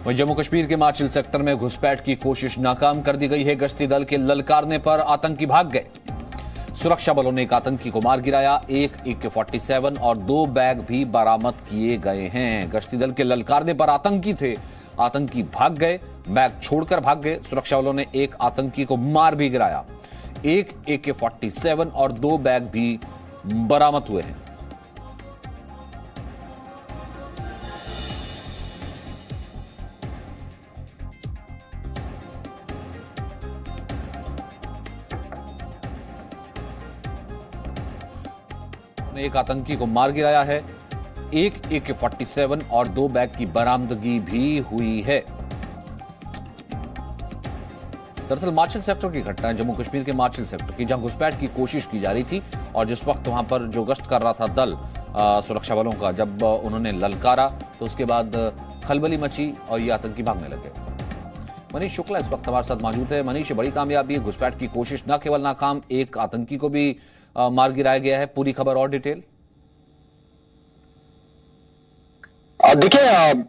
वहीं जम्मू कश्मीर के माचिल सेक्टर में घुसपैठ की कोशिश नाकाम कर दी गई है। गश्ती दल के ललकारने पर आतंकी भाग गए। सुरक्षा बलों ने एक आतंकी को मार गिराया। एक AK-47 और 2 बैग भी बरामद किए गए हैं। गश्ती दल के ललकारने पर आतंकी थे, आतंकी भाग गए, बैग छोड़कर भाग गए। सुरक्षा बलों ने एक आतंकी को मार भी गिराया। एक AK-47 और 2 बैग भी बरामद हुए हैं। एक आतंकी को मार गिराया है। एक AK-47 और 2 बैग की बरामदगी भी हुई है। दरअसल माचिल सेक्टर की घटना है, जम्मू कश्मीर के माचिल सेक्टर की, जहां घुसपैठ की कोशिश की जा रही थी और जिस वक्त वहां पर जो गश्त कर रहा था दल सुरक्षा बलों का, जब उन्होंने ललकारा तो उसके बाद खलबली मची और ये आतंकी भागने लगे। मनीष शुक्ला इस वक्त हमारे साथ मौजूद है। मनीष, बड़ी कामयाबी है, घुसपैठ की कोशिश न केवल नाकाम, एक आतंकी को भी मार गिराया गया है। पूरी खबर और डिटेल देखिए,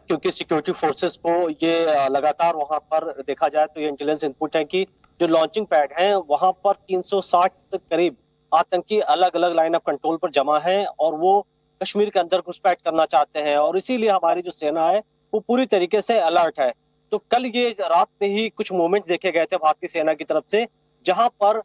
क्योंकि सिक्योरिटी फोर्सेस को ये लगातार वहां पर देखा जाए तो ये इंटेलिजेंस इनपुट है कि जो लॉन्चिंग पैड है वहां पर 360 से करीब आतंकी अलग अलग लाइन ऑफ कंट्रोल पर जमा हैं और वो कश्मीर के अंदर घुसपैठ करना चाहते हैं और इसीलिए हमारी जो सेना है वो पूरी तरीके से अलर्ट है। तो कल ये रात में ही कुछ मूवमेंट्स देखे गए थे भारतीय सेना की तरफ से, जहां पर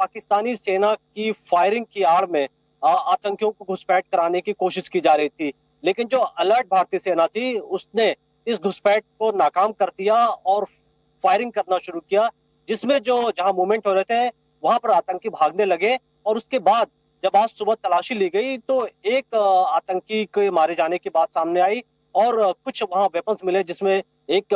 पाकिस्तानी सेना की फायरिंग की आड़ में आतंकियों को घुसपैठ कराने की कोशिश की जा रही थी, लेकिन जो अलर्ट भारतीय सेना थी उसने इस घुसपैठ को नाकाम कर दिया और फायरिंग करना शुरू किया, जिसमें जहां मूवमेंट हो रहे थे वहां पर आतंकी भागने लगे। और उसके बाद जब आज सुबह तलाशी ली गई तो एक आतंकी के मारे जाने की बात सामने आई और कुछ वहां वेपन्स मिले, जिसमें एक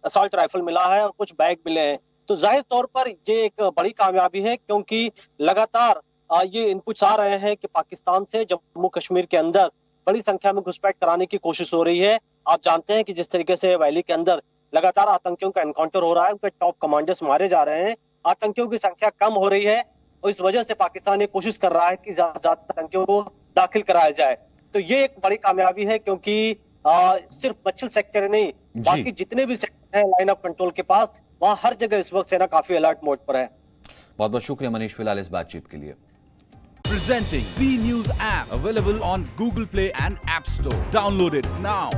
असॉल्ट राइफल मिला है और कुछ बैग मिले हैं। तो जाहिर तौर पर ये एक बड़ी कामयाबी है, क्योंकि लगातार ये इनपुट्स आ रहे हैं कि पाकिस्तान से जम्मू कश्मीर के अंदर बड़ी संख्या में घुसपैठ कराने की कोशिश हो रही है। आप जानते हैं कि जिस तरीके से वैली के अंदर लगातार आतंकियों का एनकाउंटर हो रहा है, उनके टॉप कमांडर्स मारे जा रहे हैं, आतंकियों की संख्या कम हो रही है और इस वजह से पाकिस्तान ये कोशिश कर रहा है कि ज्यादा आतंकियों को दाखिल कराया जाए। तो ये एक बड़ी कामयाबी है, क्योंकि सिर्फ मच्छल सेक्टर नहीं, बाकी जितने भी सेक्टर हैं लाइन ऑफ कंट्रोल के पास, वहां हर जगह इस वक्त सेना काफी अलर्ट मोड पर है। बहुत बहुत शुक्रिया मनीष फिलहाल इस बातचीत के लिए। Presenting B News app available on Google Play and App Store. Download it now.